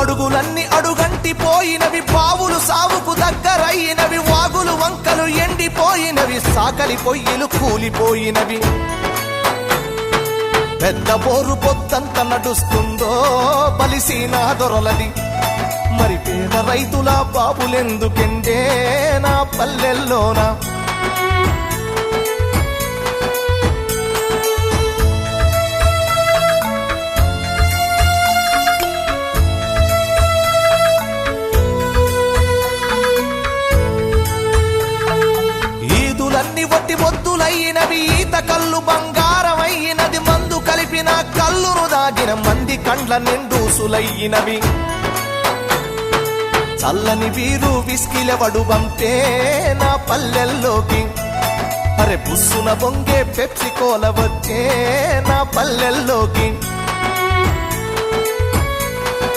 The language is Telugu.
అడుగులన్నీ అడుగంటి పోయినవి, బావులు సావుకు దగ్గరయినవి, వాగులు వంకలు ఎండిపోయినవి, సాకలి పొయ్యిలు కూలిపోయినవి. పెద్ద బోరు పొద్దంత నడుస్తుందో బలిసీనా దొరలది, మరి పేద రైతుల బాబులెందుకెండే నా పల్లెల్లోనా. ఈదులన్నీ వట్టి మొద్దులయ్యినవి, ఈత కళ్ళు బంగారమయ్యినది, మందు కలిపిన కళ్ళును దాగిన మంది కండ్ల నిండూసులయ్యినవి. చల్లని వీరు విస్కిలవడు బంపే నా పల్లెల్లోకి, అరే బుస్సున బొంగే పెప్సి కోల వచ్చే నా పల్లెల్లోకి.